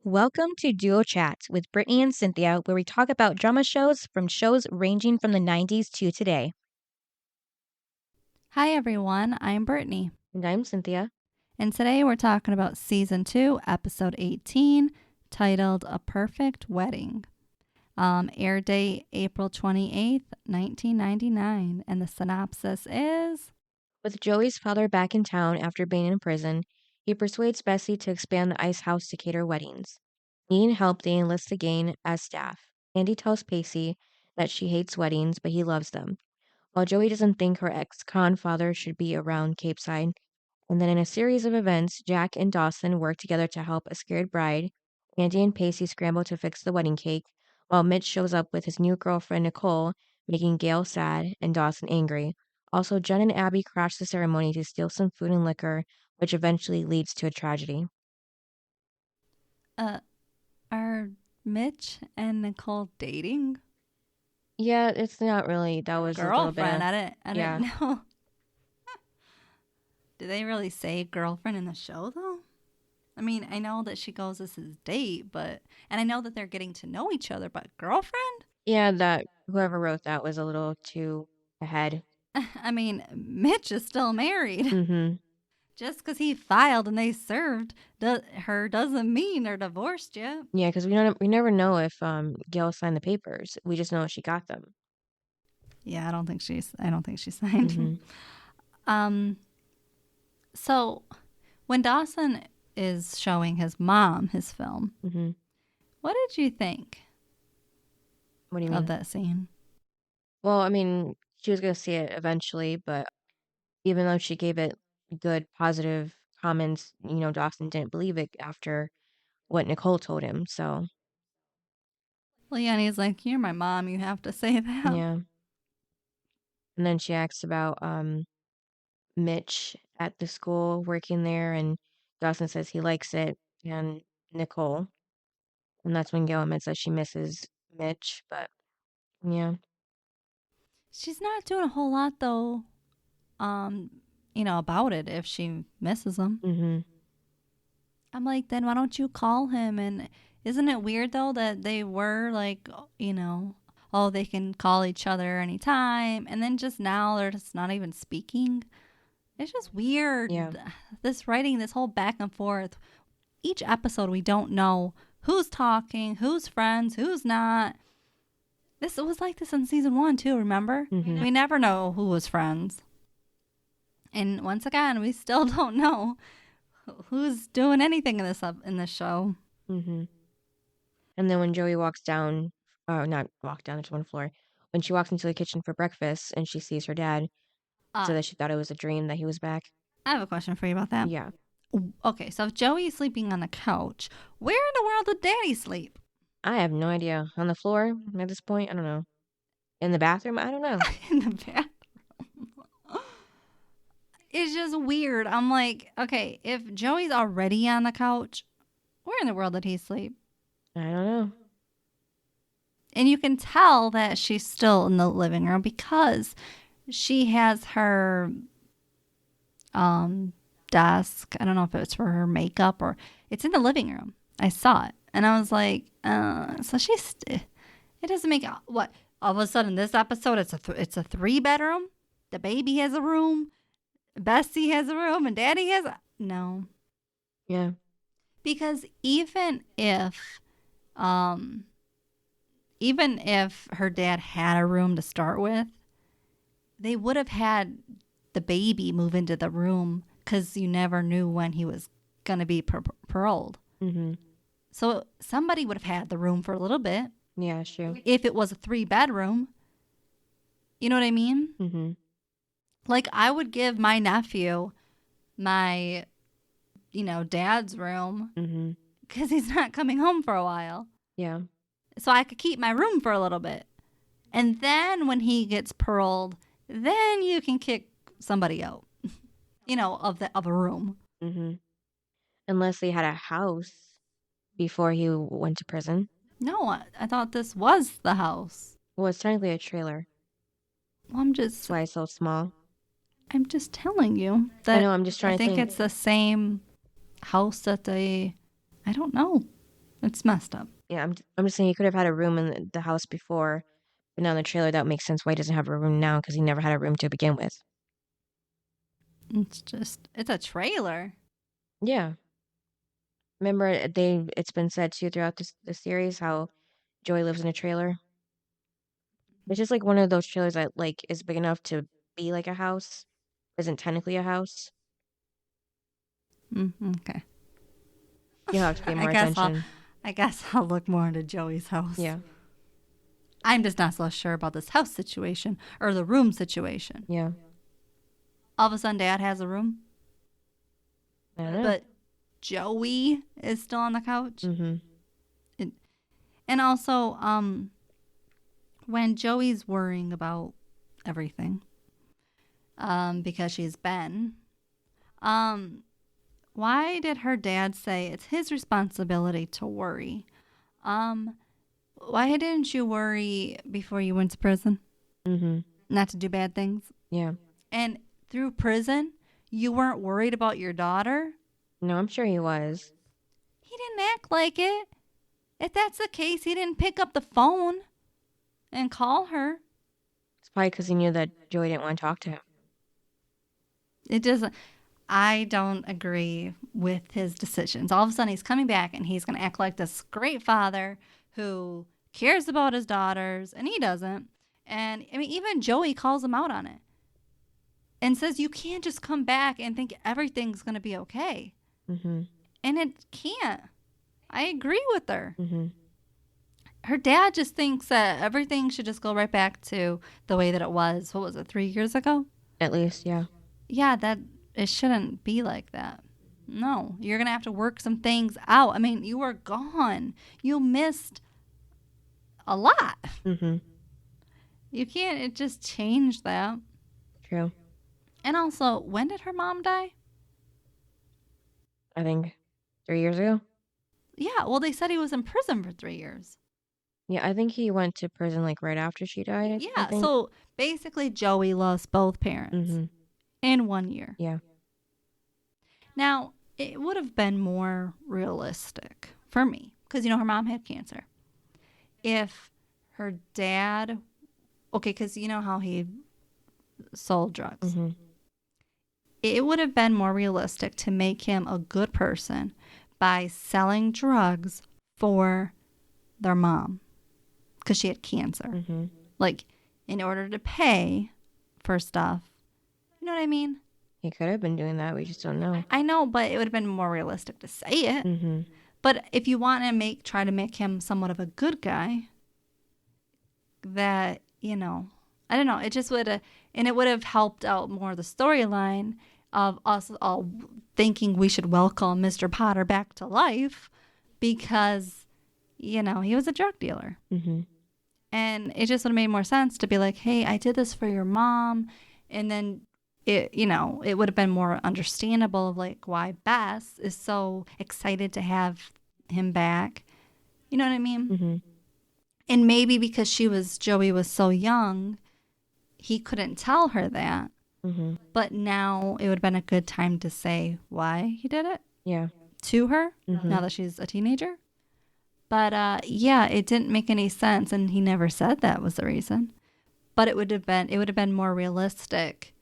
Welcome to Duo Chats with Brittany and Cynthia, where we talk about drama shows from shows ranging from the 90s to today. Hi, everyone. I'm Brittany. And I'm Cynthia. And today we're talking about Season 2, Episode 18, titled A Perfect Wedding. Air date April 28th, 1999. And the synopsis is... With Joey's father back in town after being in prison, he persuades Bessie to expand the ice house to cater weddings. Needing help, they enlist again as staff. Andie tells Pacey that she hates weddings, but he loves them. While Joey doesn't think her ex-con father should be around Capeside. And then in a series of events, Jack and Dawson work together to help a scared bride. Andie and Pacey scramble to fix the wedding cake, while Mitch shows up with his new girlfriend Nicole, making Gail sad and Dawson angry. Also, Jen and Abby crash the ceremony to steal some food and liquor, which eventually leads to a tragedy. Are Mitch and Nicole dating? Yeah, it's not really. That was a little bit. Girlfriend. I didn't know. Do they really say girlfriend in the show, though? I mean, I know that she goes as his date, and I know that they're getting to know each other, but girlfriend? Yeah, that whoever wrote that was a little too ahead. I mean, Mitch is still married. Mm-hmm. Just because he filed and they served her doesn't mean they're divorced yet. Yeah, because we never know if Gail signed the papers. We just know she got them. Yeah, I don't think she signed. Mm-hmm. So when Dawson is showing his mom his film, Mm-hmm. what did you think? What do you mean? Of that scene? Well, I mean, she was gonna see it eventually, but even though she gave it good, positive comments, Dawson didn't believe it after what Nicole told him. So Well, yeah, and he's like, "You're my mom. You have to say that." yeah. And then she asks about Mitch at the school working there, and Dawson says he likes it, and Nicole, and that's when Gail admits that she misses Mitch. But yeah. She's not doing a whole lot though. About it if she misses him. Mm-hmm. I'm like, then why don't you call him? And isn't it weird though that they were like, oh, they can call each other anytime, and then just now they're just not even speaking. It's just weird. Yeah. This writing, this whole back and forth. Each episode, we don't know who's talking, who's friends, who's not. This was like this in season 1 too. Remember, we never know who was friends. And once again, we still don't know who's doing anything in this show. Mm-hmm. And then when Joey walks down, or not walk down, there's one floor. When she walks into the kitchen for breakfast and she sees her dad, so that she thought it was a dream that he was back. I have a question for you about that. Yeah. Okay, so if Joey's sleeping on the couch, where in the world did Daddy sleep? I have no idea. On the floor at this point? I don't know. In the bathroom? I don't know. In the bathroom. It's just weird. I'm like, okay, if Joey's already on the couch, where in the world did he sleep? I don't know. And you can tell that she's still in the living room because she has her desk. I don't know if it's for her makeup or it's in the living room. I saw it and I was like, so she's. It doesn't make what all of a sudden this episode it's a 3-bedroom. The baby has a room. Bessie has a room and Daddy has no. Yeah. Because even if her dad had a room to start with, they would have had the baby move into the room because you never knew when he was going to be paroled. Mm-hmm. So somebody would have had the room for a little bit. Yeah, sure. If it was a 3-bedroom. You know what I mean? Mm-hmm. Like, I would give my nephew my, dad's room because he's not coming home for a while. Yeah. So I could keep my room for a little bit. And then when he gets paroled, then you can kick somebody out, of a room. Mm-hmm. Unless they had a house before he went to prison. No, I thought this was the house. Well, it's technically a trailer. Well, That's why it's so small. I'm just telling you that I know, I'm just trying to think. I think it's the same house that I don't know. It's messed up. Yeah, I'm just saying he could have had a room in the house before, but now in the trailer that makes sense why he doesn't have a room now because he never had a room to begin with. It's a trailer. Yeah. Remember, it's been said too throughout the series how Joey lives in a trailer. It's just like one of those trailers that like is big enough to be like a house, isn't technically a house. Okay. You have to pay I more guess attention. I guess I'll look more into Joey's house. Yeah, I'm just not so sure about this house situation or the room situation. yeah. All of a sudden, Dad has a room, I don't know. but Joey is still on the couch. Mm-hmm. And also, when Joey's worrying about everything, because she's Ben, why did her dad say it's his responsibility to worry? Why didn't you worry before you went to prison? Mm-hmm. Not to do bad things? Yeah. And through prison, you weren't worried about your daughter? No, I'm sure he was. He didn't act like it. If that's the case, he didn't pick up the phone and call her. It's probably because he knew that Joey didn't want to talk to him. It doesn't. I don't agree with his decisions. All of a sudden, he's coming back and he's going to act like this great father who cares about his daughters, and he doesn't. And I mean, even Joey calls him out on it and says, you can't just come back and think everything's going to be okay. Mm-hmm. And it can't. I agree with her. Mm-hmm. Her dad just thinks that everything should just go right back to the way that it was. What was it, 3 years ago? At least, yeah. Yeah, that it shouldn't be like that. No, you're going to have to work some things out. I mean, you were gone. You missed a lot. Mm-hmm. You can't it just change that. True. And also, when did her mom die? I think 3 years ago. Yeah, well, they said he was in prison for 3 years. Yeah, I think he went to prison like right after she died. I Yeah, think. so basically Joey lost both parents Mm-hmm. in 1 year. Yeah. Now, it would have been more realistic for me because, her mom had cancer. If her dad, okay, because you know how he sold drugs. Mm-hmm. It would have been more realistic to make him a good person by selling drugs for their mom because she had cancer. Mm-hmm. Like, in order to pay for stuff. You know what I mean? He could have been doing that. We just don't know. I know, but it would have been more realistic to say it. Mm-hmm. But if you want to try to make him somewhat of a good guy, that, I don't know, it just would have, and it would have helped out more the storyline of us all thinking we should welcome Mr. Potter back to life because, he was a drug dealer. Mm-hmm. And it just would have made more sense to be like, hey, I did this for your mom. And then it would have been more understandable of like why Bess is so excited to have him back. You know what I mean? Mm-hmm. And maybe because Joey was so young, he couldn't tell her that. Mm-hmm. But now it would have been a good time to say why he did it Yeah. to her now that she's a teenager. But yeah, it didn't make any sense, and he never said that was the reason. But it would have been more realistic.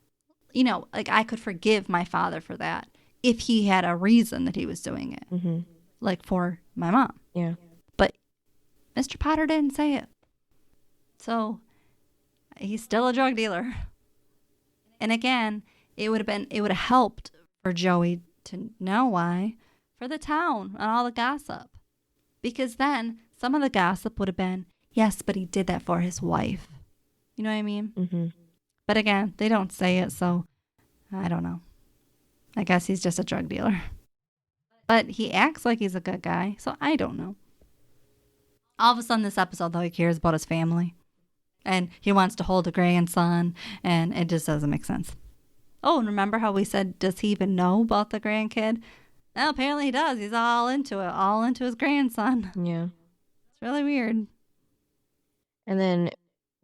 Like I could forgive my father for that if he had a reason that he was doing it, Mm-hmm. like for my mom. Yeah. But Mr. Potter didn't say it, so he's still a drug dealer. And again, it would have helped for Joey to know why, for the town and all the gossip. Because then some of the gossip would have been, yes, but he did that for his wife. You know what I mean? Mm-hmm. But again, they don't say it, so I don't know. I guess he's just a drug dealer. But he acts like he's a good guy, so I don't know. All of a sudden this episode, though, he cares about his family. And he wants to hold a grandson, and it just doesn't make sense. Oh, and remember how we said, does he even know about the grandkid? Well, apparently he does. He's all into it, all into his grandson. Yeah. It's really weird. And then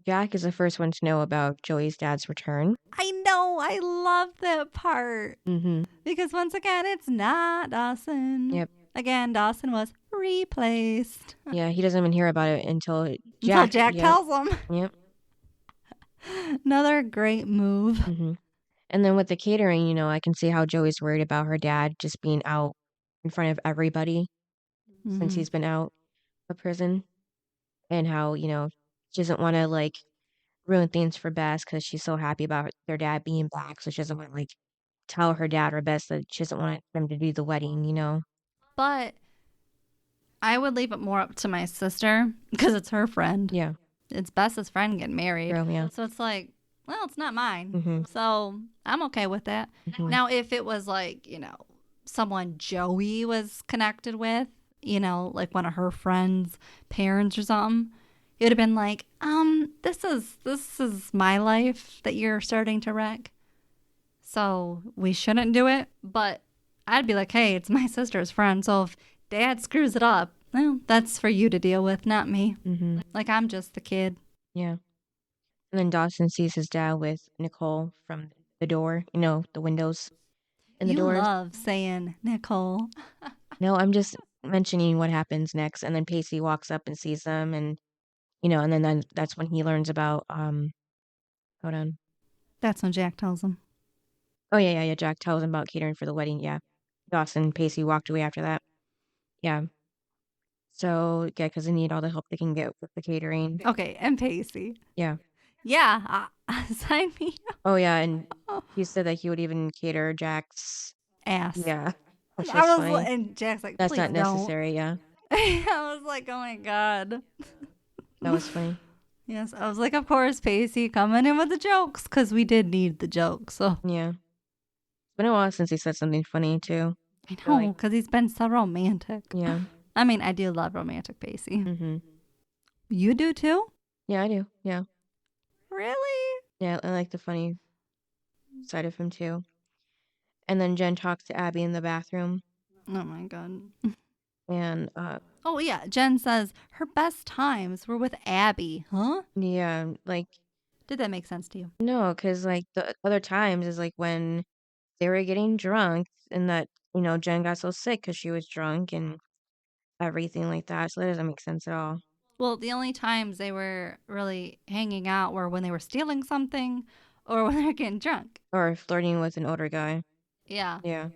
Jack is the first one to know about Joey's dad's return. I know. I love that part. Mm-hmm. Because once again, it's not Dawson. Yep. Again, Dawson was replaced. Yeah, he doesn't even hear about it until Jack Yep. tells him. Yep. Another great move. hmm And then with the catering, I can see how Joey's worried about her dad just being out in front of everybody since he's been out of prison, and how, she doesn't want to like ruin things for Bess because she's so happy about their dad being back. So she doesn't want to like tell her dad or Bess that she doesn't want them to do the wedding. But I would leave it more up to my sister because it's her friend. Yeah. It's Bess's friend getting married. True, yeah. So it's like, well, it's not mine. Mm-hmm. So I'm okay with that. Mm-hmm. Now, if it was like, someone Joey was connected with, like one of her friends' parents or something, it would have been like, this is my life that you're starting to wreck. So we shouldn't do it. But I'd be like, hey, it's my sister's friend. So if dad screws it up, well, that's for you to deal with, not me. Mm-hmm. Like, I'm just the kid. Yeah. And then Dawson sees his dad with Nicole from the door, the windows in the You doors. love saying Nicole. No, I'm just mentioning what happens next. And then Pacey walks up and sees them, and and then that's when he learns about hold on. That's when Jack tells him. Oh yeah. Jack tells him about catering for the wedding. Yeah. Dawson and Pacey walked away after that. Yeah. So yeah, because they need all the help they can get with the catering. Okay, and Pacey. Yeah. Yeah, sign me Oh yeah, and up. he said that he would even cater Jack's Ass. Yeah. Which is I was, funny. and Jack's like, That's please not don't. necessary, yeah. I was like, oh my God. That was funny. Yes, I was like, of course, Pacey coming in with the jokes because we did need the jokes. So Yeah. It's been a while since he said something funny too. I know because he's been so romantic. Yeah. I mean, I do love romantic Pacey. Mm-hmm. You do too? Yeah, I do. Yeah. Really? Yeah, I like the funny side of him too. And then Jen talks to Abby in the bathroom, Oh my God. and Oh yeah, Jen says her best times were with Abby. Huh? yeah, like Did that make sense to you? no, because like the other times is like when they were getting drunk, and that Jen got so sick because she was drunk and everything like that. So that doesn't make sense at all. Well, the only times they were really hanging out were when they were stealing something or when they were getting drunk. Or flirting with an older guy. Yeah. Yeah.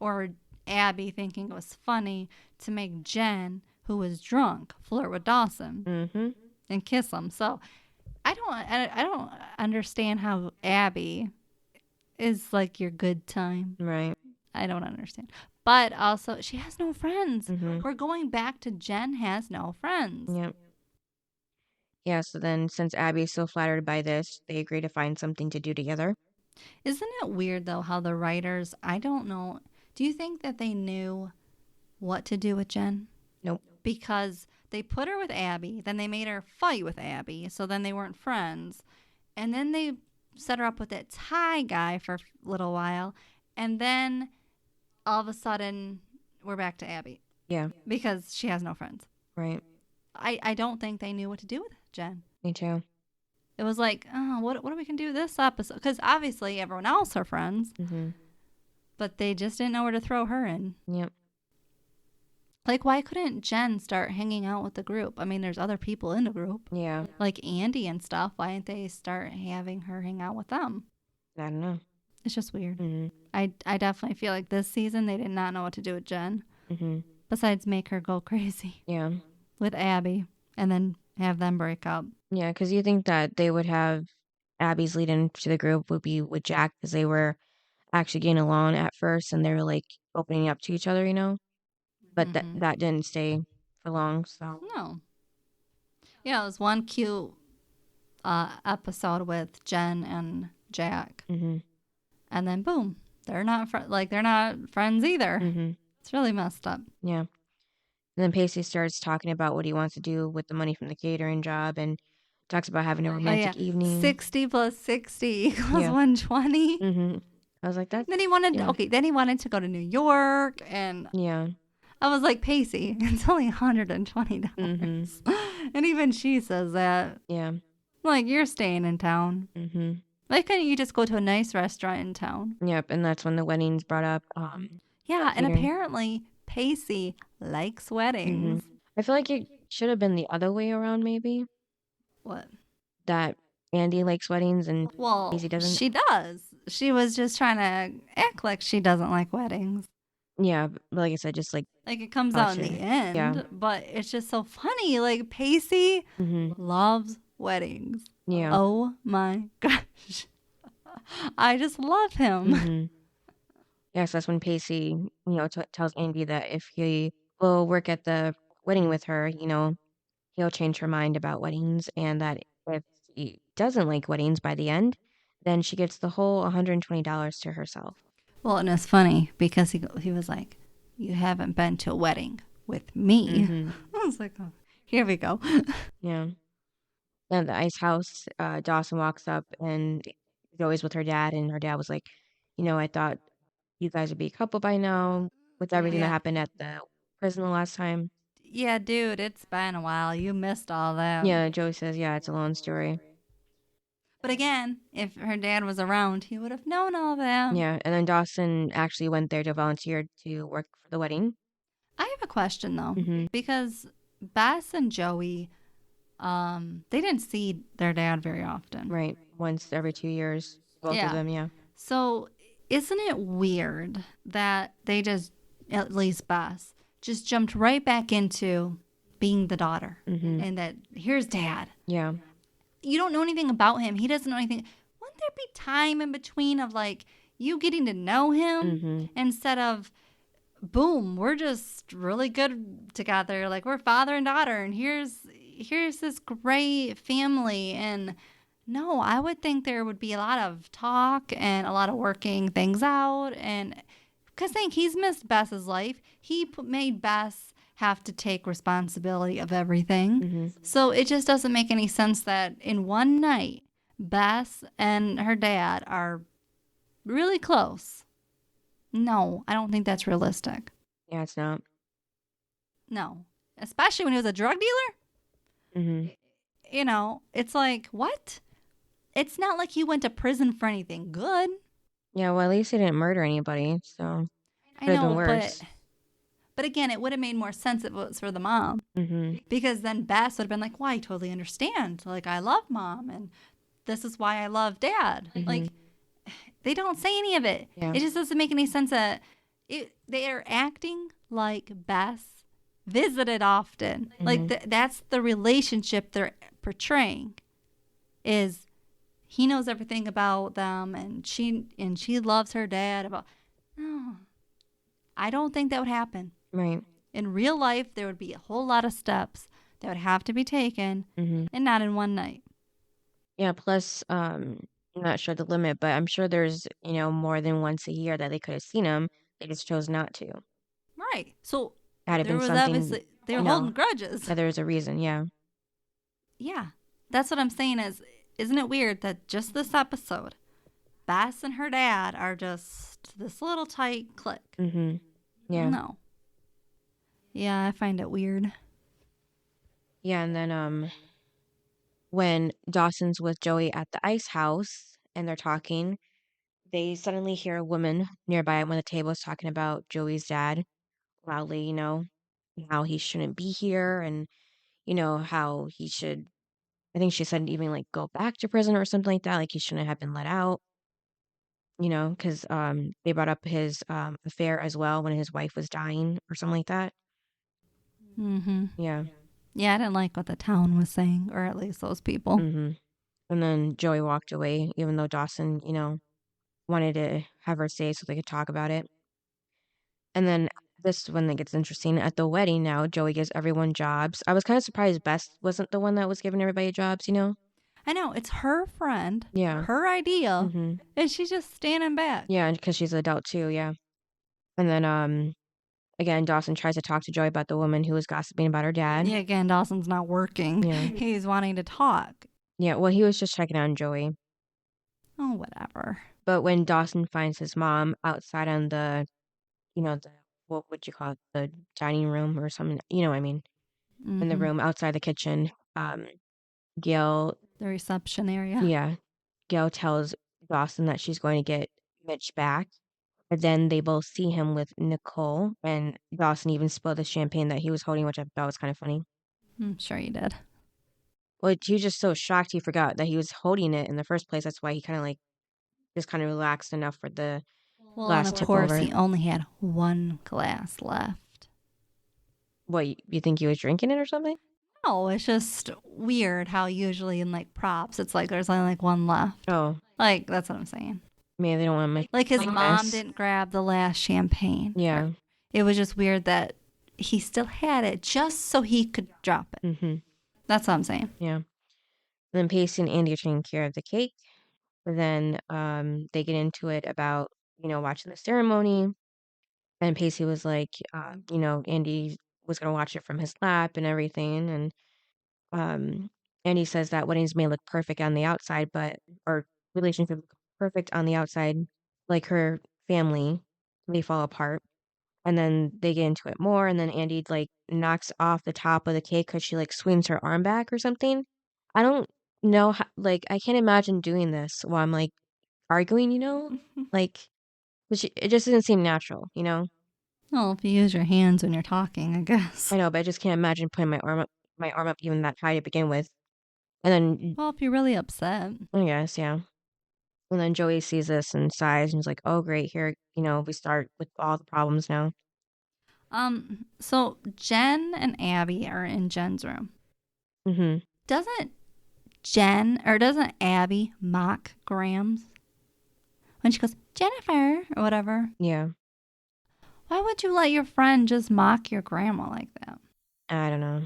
Or Abby thinking it was funny to make Jen, who was drunk, flirt with Dawson Mm-hmm. and kiss him. So I don't understand how Abby is like your good time. Right. I don't understand. But also, she has no friends. Mm-hmm. We're going back to Jen has no friends. Yep. Yeah, so then since Abby is so flattered by this, they agree to find something to do together. Isn't it weird, though, how the writers, I don't know, do you think that they knew what to do with Jen? Nope. Because they put her with Abby, then they made her fight with Abby, so then they weren't friends. And then they set her up with that Ty guy for a little while, and then all of a sudden, we're back to Abby. Yeah. Because she has no friends. Right. I don't think they knew what to do with Jen. Me too. It was like, oh, what are we going to do this episode? Because obviously everyone else are friends, Mm-hmm. but they just didn't know where to throw her in. Yep. Like, why couldn't Jen start hanging out with the group? I mean, there's other people in the group, Yeah. like Andie and stuff. Why didn't they start having her hang out with them? I don't know. It's just weird. Mm-hmm. I definitely feel like this season they did not know what to do with Jen, Mm-hmm. besides make her go crazy Yeah. with Abby and then have them break up. Yeah, because you think that they would have Abby's lead into the group would be with Jack because they were actually getting along at first and they were like opening up to each other, But Mhm. that didn't stay for long, so. No. Yeah, it was one cute episode with Jen and Jack, Mm-hmm. and then boom, they're not they're not friends either. Mm-hmm. It's really messed up. Yeah. And then Pacey starts talking about what he wants to do with the money from the catering job and talks about having a romantic evening. 60 plus 60 equals Yeah. 120. Mm-hmm. I was like, that. Then he wanted Yeah. then he wanted to go to New York, and Yeah. I was like, Pacey, it's only $120. Mm-hmm. And even she says that. Yeah. Like, you're staying in town. Mm-hmm. Why couldn't you just go to a nice restaurant in town? Yep. And that's when the wedding's brought up. Yeah, and catering. apparently Pacey likes weddings. I feel like it should have been the other way around, maybe. What? That Andie likes weddings and Well, Pacey doesn't. she does. She was just trying to act like she doesn't like weddings. Yeah, but like I said, just like Like it comes out in the end, Yeah. but it's just so funny. Like Pacey loves weddings. Yeah. Oh my gosh. I just love him. Yeah, so that's when Pacey, tells Andie that if he will work at the wedding with her, he'll change her mind about weddings, and that if he doesn't like weddings by the end, then she gets the whole $120 to herself. Well, and it's funny because he was like, "You haven't been to a wedding with me." I was like, "Oh, here we go." Yeah. Then the ice house, Dawson walks up and Joey's with her dad, and her dad was like, I thought you guys would be a couple by now with everything that happened at the prison the last time. Yeah, dude, it's been a while. You missed all that. Yeah, Joey says, yeah, it's a long story. But again, if her dad was around, he would have known all that. Yeah, and then Dawson actually went there to volunteer to work for the wedding. I have a question though, because Bess and Joey, they didn't see their dad very often. Right, once every 2 years, both of them, yeah. So isn't it weird that they just, at least Bess, just jumped right back into being the daughter and that here's dad. Yeah. You don't know anything about him. He doesn't know anything. Wouldn't there be time in between of like you getting to know him instead of boom, we're just really good together. Like we're father and daughter and here's this great family. And no, I would think there would be a lot of talk and a lot of working things out. And because I think he's missed Bess's life. He made Bess have to take responsibility of everything. So it just doesn't make any sense that in one night, Bess and her dad are really close. No, I don't think that's realistic. Yeah, it's not. No, especially when he was a drug dealer. It's like, what? It's not like he went to prison for anything good. Yeah, well, at least he didn't murder anybody, so I know, but again, it would have made more sense if it was for the mom. Because then Bess would have been like, well, I totally understand. Like, I love mom, and this is why I love dad. Like, they don't say any of it. Yeah. It just doesn't make any sense that they are acting like Bess visited often. Like, that's the relationship they're portraying is he knows everything about them, and she loves her dad. No, I don't think that would happen. Right. In real life, there would be a whole lot of steps that would have to be taken, and not in one night. Yeah, plus, I'm not sure the limit, but I'm sure there's, more than once a year that they could have seen him. They just chose not to. Right. So Had it there been was something, obviously, they were holding grudges. Yeah, there was a reason, yeah. Yeah. That's what I'm saying is, isn't it weird that just this episode, Bess and her dad are just this little tight clique? Yeah. No. Yeah, I find it weird. Yeah, and then when Dawson's with Joey at the ice house and they're talking, they suddenly hear a woman nearby at one of the tables talking about Joey's dad loudly, how he shouldn't be here and, how he should, I think she said even like go back to prison or something like that, like he shouldn't have been let out, because they brought up his affair as well when his wife was dying or something like that. Yeah. Yeah, I didn't like what the town was saying, or at least those people. And then Joey walked away, even though Dawson, wanted to have her stay so they could talk about it. And then this is when it gets interesting. At the wedding now, Joey gives everyone jobs. I was kind of surprised Bess wasn't the one that was giving everybody jobs, I know, it's her friend, Yeah. her idea, and she's just standing back. Yeah, because she's an adult too, yeah. And then, again, Dawson tries to talk to Joey about the woman who was gossiping about her dad. Yeah, again, Dawson's not working. Yeah. He's wanting to talk. Yeah, well, he was just checking on Joey. Oh, whatever. But when Dawson finds his mom outside on the, what would you call it, the dining room or something, what I mean, in the room outside the kitchen, Gail. The reception area. Yeah. Gail tells Dawson that she's going to get Mitch back. But then they both see him with Nicole, and Dawson even spilled the champagne that he was holding, which I thought was kind of funny. I'm sure you did. Well, he was just so shocked he forgot that he was holding it in the first place. That's why he kind of like just kind of relaxed enough for the Well, and glass of tip course, over. he only had one glass left. What, you think he was drinking it or something? No, it's just weird how usually in like props, it's like there's only like one left. Oh, Like, that's what I'm saying. maybe they don't want to make Like his mom mess. didn't grab the last champagne. Yeah. It was just weird that he still had it just so he could drop it. Mm-hmm. That's what I'm saying. Yeah. Then Pacey and Andie are taking care of the cake. But then they get into it about, watching the ceremony. And Pacey was like, Andie was going to watch it from his lap and everything. And Andie says that weddings may look perfect on the outside, or relationships look perfect on the outside, like her family, they fall apart. And then they get into it more. And then Andie like knocks off the top of the cake because she like swings her arm back or something. I don't know how, like, I can't imagine doing this while I'm like arguing, like, it just doesn't seem natural. Well, if you use your hands when you're talking, I guess. I know, but I just can't imagine putting my arm up even that high to begin with. And then, Well, if you're really upset. I guess, yeah. And then Joey sees this and sighs and is like, oh, great, here, we start with all the problems now. So Jen and Abby are in Jen's room. Mm-hmm. Doesn't Abby mock Grams when she goes, Jennifer, or whatever? Yeah. Why would you let your friend just mock your grandma like that? I don't know.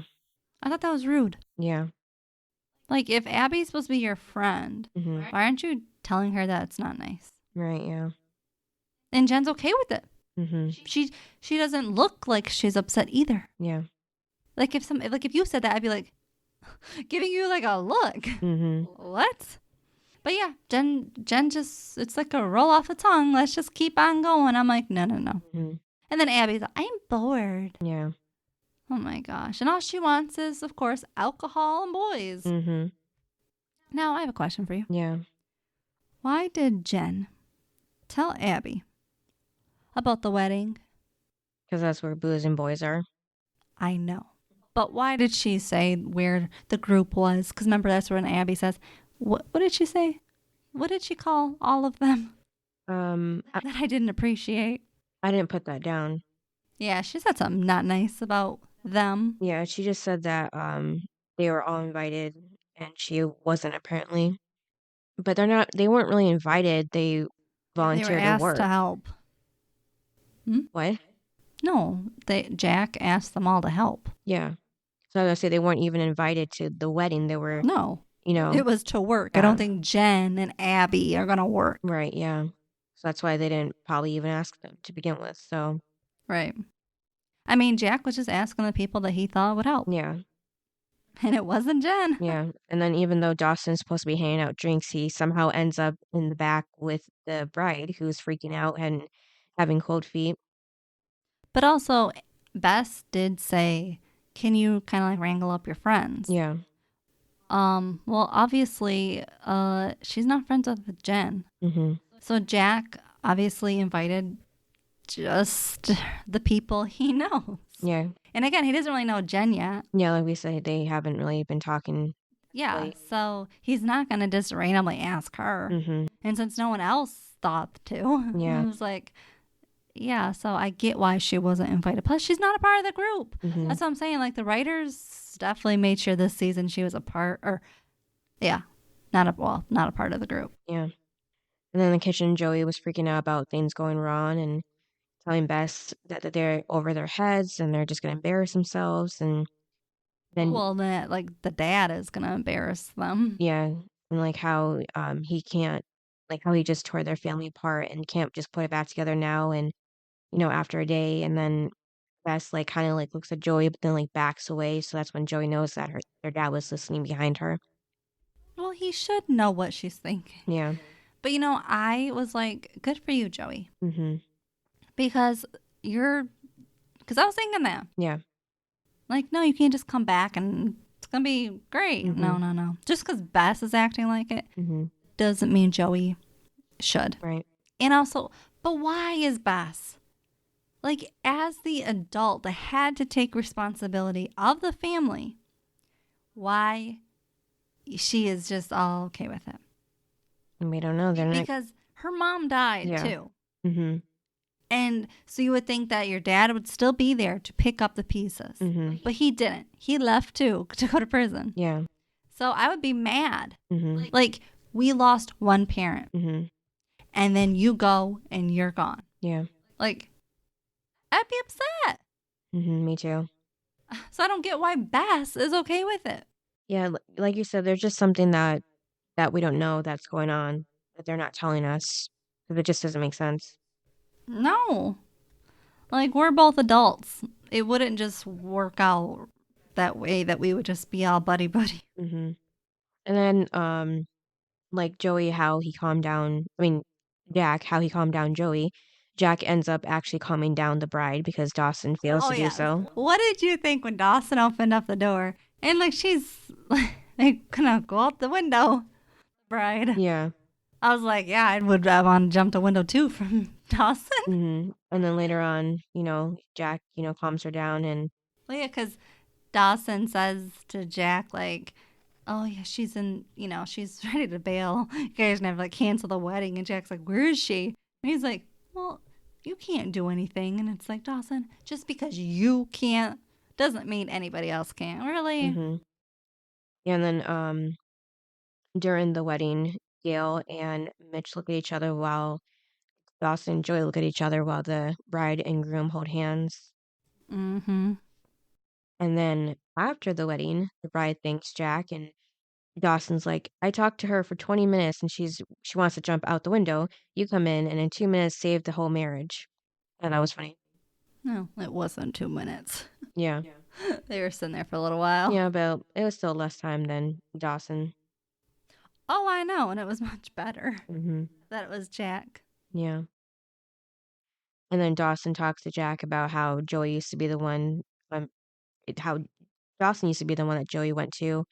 I thought that was rude. Yeah. Like, if Abby's supposed to be your friend, Mm-hmm. why aren't you telling her that it's not nice? Right, yeah. And Jen's okay with it. Mm-hmm. She doesn't look like she's upset either. Yeah. Like if you said that, I'd be like giving you like a look. Mm-hmm. What? But yeah, Jen just, it's like a roll off the tongue. Let's just keep on going. I'm like, no. Mm-hmm. And then Abby's like, I'm bored. Yeah. Oh my gosh. And all she wants is, of course, alcohol and boys. Mm-hmm. Now I have a question for you. Yeah. Why did Jen tell Abby about the wedding? Because that's where booze and boys are. I know. But why did she say where the group was? Because remember, that's when Abby says, what did she say? What did she call all of them? That I didn't appreciate. I didn't put that down. Yeah, she said something not nice about them. Yeah, she just said that they were all invited and she wasn't apparently. But they weren't really invited. They volunteered They were to asked work. to help. What? No, Jack asked them all to help. Yeah. So I was gonna say they weren't even invited to the wedding. They were, No, you it was to work. I don't think Jen and Abby are going to work. Right, yeah. So that's why they didn't probably even ask them to begin with. So, Right. I mean, Jack was just asking the people that he thought would help. yeah. And it wasn't Jen. Yeah. And then even though Dawson's supposed to be handing out drinks, he somehow ends up in the back with the bride who's freaking out and having cold feet. But also, Bess did say, can you kind of like wrangle up your friends? Yeah. Well, obviously, she's not friends with Jen. Mm-hmm. So Jack obviously invited just the people he knows. Yeah. And again, he doesn't really know Jen yet. Yeah, like we said, they haven't really been talking. Yeah, Right. so he's not going to just randomly ask her. Mm-hmm. And since no one else thought to, Yeah. I was like, yeah, so I get why she wasn't invited. Plus, she's not a part of the group. Mm-hmm. That's what I'm saying. Like, the writers definitely made sure this season she was a part, not a part of the group. Yeah. And then in the kitchen, Joey was freaking out about things going wrong and telling Bess that they're over their heads and they're just going to embarrass themselves. And then, Well, that like the dad is gonna embarrass them. yeah, and like how he can't, like how he just tore their family apart and can't just put it back together now. And, after a day, and then Bess like kind of like looks at Joey, but then like backs away. So that's when Joey knows that their dad was listening behind her. Well, he should know what she's thinking. Yeah. But I was like, good for you, Joey, Mm-hmm. because I was thinking that. Yeah. Like, no, you can't just come back and it's gonna be great. Mhm. No. Just because Bess is acting like it Mm-hmm. doesn't mean Joey should. Right. And also, But why is Bess? Like, as the adult that had to take responsibility of the family, why she is just all okay with it? We don't know. They're not. Because her mom died Yeah. too. Mm-hmm. And so you would think that your dad would still be there to pick up the pieces. Mm-hmm. But he didn't. He left too to go to prison. Yeah. So I would be mad. Mm-hmm. Like, we lost one parent, Mm-hmm. and then you go and you're gone. Yeah. Like, I'd be upset. Mm-hmm. Me too. So I don't get why Bess is okay with it. Yeah, like you said, there's just something that we don't know that's going on that they're not telling us because it just doesn't make sense. No. Like, we're both adults. It wouldn't just work out that way that we would just be all buddy buddy. Mm-hmm. And then, like Joey, how he calmed down. I mean, Jack, how he calmed down Joey. Jack ends up actually calming down the bride because Dawson fails Oh, to do yes. so. What did you think when Dawson opened up the door? And, like, she's like, gonna go out the window, bride. Yeah. I was like, yeah, I would want to jump the window too from Dawson. Mm-hmm. And then later on, Jack, calms her down and Well, yeah, because Dawson says to Jack, like, oh, yeah, she's she's ready to bail. You guys never, like, cancel the wedding. And Jack's like, where is she? And he's like, well, you can't do anything. And it's like, Dawson, just because you can't doesn't mean anybody else can't. Really? mm-hmm. Yeah, and then during the wedding, Gail and Mitch look at each other while Dawson and Joy look at each other while the bride and groom hold hands. Mm-hmm. And then after the wedding, the bride thanks Jack and Dawson's like, I talked to her for 20 minutes and she wants to jump out the window. You come in 2 minutes save the whole marriage. And that was funny. No, it wasn't 2 minutes. Yeah. They were sitting there for a little while. Yeah, but it was still less time than Dawson. Oh, I know. And it was much better Mm-hmm. that it was Jack. Yeah. And then Dawson talks to Jack about how Joey used to be the one, how Dawson used to be the one that Joey went to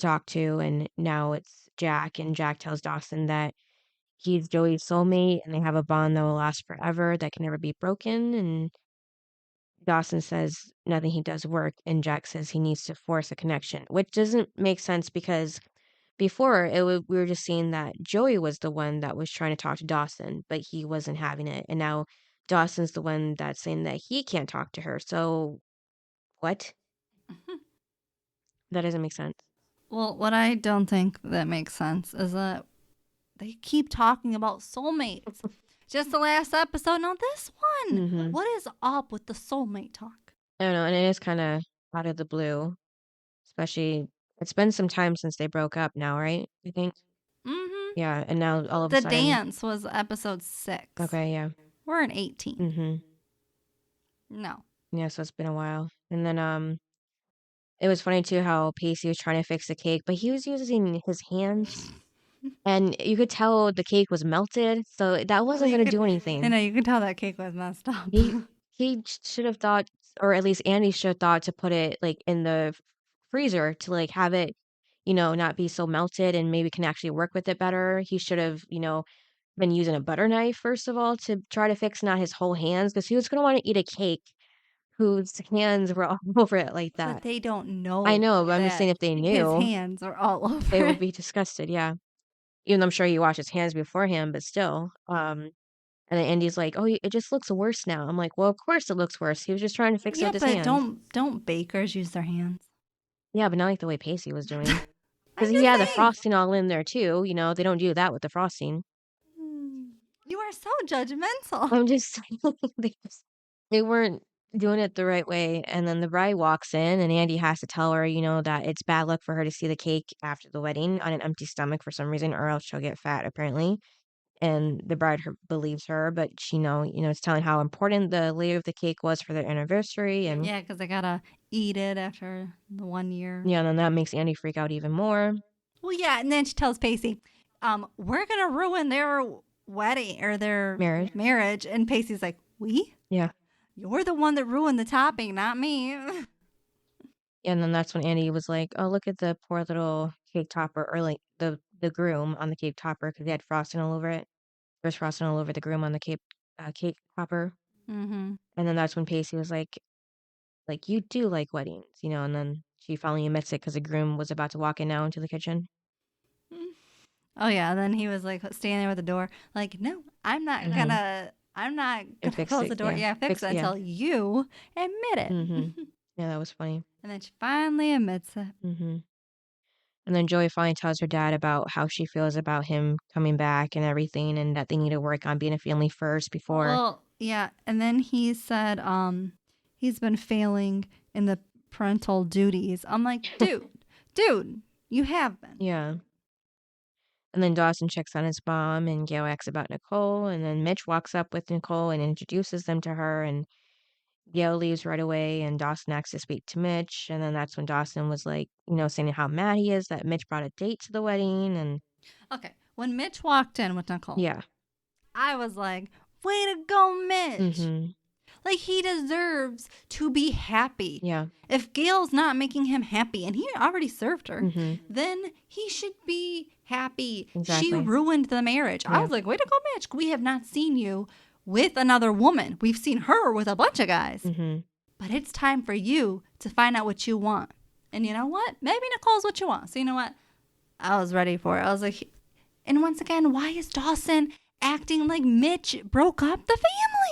talk to, and now it's Jack. And Jack tells Dawson that he's Joey's soulmate and they have a bond that will last forever, that can never be broken. And Dawson says nothing he does work, and Jack says he needs to force a connection, which doesn't make sense because before we were just seeing that Joey was the one that was trying to talk to Dawson, but he wasn't having it. And now Dawson's the one that's saying that he can't talk to her. So what? That doesn't make sense. Well, what I don't think that makes sense is that they keep talking about soulmates. Just the last episode, not this one. Mm-hmm. What is up with the soulmate talk? I don't know, and it is kind of out of the blue, especially it's been some time since they broke up now, right? I think. Mm-hmm. Yeah, and now all of a The sudden. dance was episode 6. Okay, yeah. We're in 18. Mm-hmm. No. Yeah, so it's been a while. And then it was funny too how Pacey was trying to fix the cake, but he was using his hands. And you could tell the cake was melted, so that wasn't going to do anything. I know, you can tell that cake was messed up. He should have thought, or at least Andie should have thought to put it like in the freezer to like have it, not be so melted and maybe can actually work with it better. He should have, been using a butter knife first of all to try to fix not his whole hands because he was going to want to eat a cake whose hands were all over it like that. But they don't know. I know, but I'm just saying if they knew, his hands are all over they it. would be disgusted. Yeah. Even though I'm sure he washed his hands beforehand, but still. And then Andy's like, "Oh, it just looks worse now." I'm like, "Well, of course it looks worse. He was just trying to fix it with his hands." Don't bakers use their hands? Yeah, but not like the way Pacey was doing. Because he had the frosting all in there too. They don't do that with the frosting. You are so judgmental. I'm just saying they weren't doing it the right way. And then the bride walks in, and Andie has to tell her, that it's bad luck for her to see the cake after the wedding on an empty stomach for some reason, or else she'll get fat apparently. And the bride believes her, but she it's telling how important the layer of the cake was for their anniversary. And yeah, because they gotta eat it after the 1 year. Yeah, and then that makes Andie freak out even more. Well, yeah, and then she tells Pacey, we're gonna ruin their wedding or their marriage. And Pacey's like, we? Yeah. You're the one that ruined the topping, not me. And then that's when Andie was like, oh, look at the poor little cake topper, or like the groom on the cake topper, because he had frosting all over it. There's frosting all over the groom on the cake cake popper. Mm-hmm. And then that's when Pacey was like, you do like weddings, you know, and then she finally admits it because the groom was about to walk in now into the kitchen. Oh yeah, then he was like standing there with the door, like, no, I'm not And gonna fixed close it, the door. yeah. Yeah, fix it Yeah. until you admit it. Yeah, that was funny. And then she finally admits it. And then Joey finally tells her dad about how she feels about him coming back and everything, and that they need to work on being a family first before. Well, yeah, and then he said, he's been failing in the parental duties. I'm like, dude, you have been. Yeah. And then Dawson checks on his mom, and Gail asks about Nicole, and then Mitch walks up with Nicole and introduces them to her, and Gail leaves right away, and Dawson asks to speak to Mitch, and then that's when Dawson was like, you know, saying how mad he is that Mitch brought a date to the wedding, and Okay, when Mitch walked in with Nicole, yeah. I was like, way to go, Mitch. Like, he deserves to be happy. Yeah. If Gail's not making him happy, and he already served her, then he should be happy. Exactly. She ruined the marriage. Yeah. I was like, way to go, Mitch. We have not seen you with another woman. We've seen her with a bunch of guys. But it's time for you to find out what you want. And you know what? Maybe Nicole's what you want. So you know what? I was ready for it. I was like, and once again, why is Dawson acting like Mitch broke up the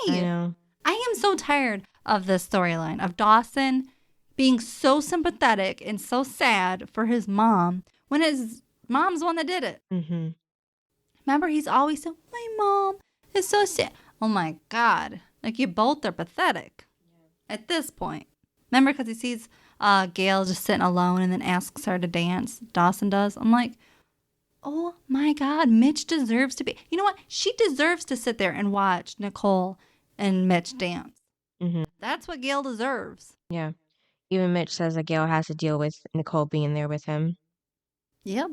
family? I know. I am so tired of this storyline of Dawson being so sympathetic and so sad for his mom when his mom's the one that did it. Remember, he's always so, my mom is so sad. Oh my God. Like, you both are pathetic at this point. Remember, because he sees Gail just sitting alone and then asks her to dance. Dawson does. I'm like, oh my God, Mitch deserves to be. You know what? She deserves to sit there and watch Nicole and Mitch dance. That's what Gail deserves. Yeah. Even Mitch says that Gail has to deal with Nicole being there with him. Yep.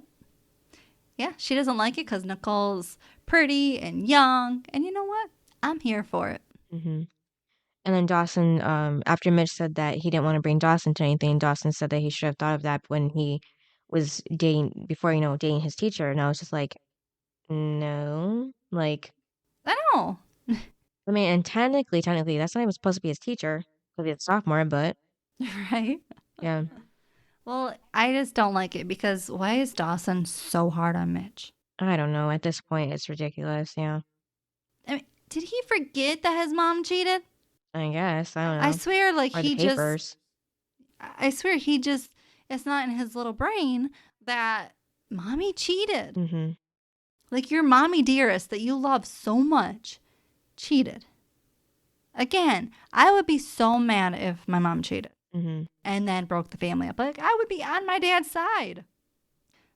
Yeah, she doesn't like it because Nicole's pretty and young. And you know what? I'm here for it. And then Dawson, after Mitch said that he didn't want to bring Dawson to anything, Dawson said that he should have thought of that when he was dating, before, you know, dating his teacher. And I was just like, no. Like, I know. I mean, and technically, that's not even supposed to be his teacher, because he's a sophomore, but Right? yeah. Well, I just don't like it because why is Dawson so hard on Mitch? I don't know. At this point, it's ridiculous. Yeah. I mean, did he forget that his mom cheated? I guess. I don't know. I swear, like, Or the papers. I swear it's not in his little brain that mommy cheated. Like, your mommy dearest that you love so much cheated. Again, I would be so mad if my mom cheated and then broke the family up. Like, I would be on my dad's side.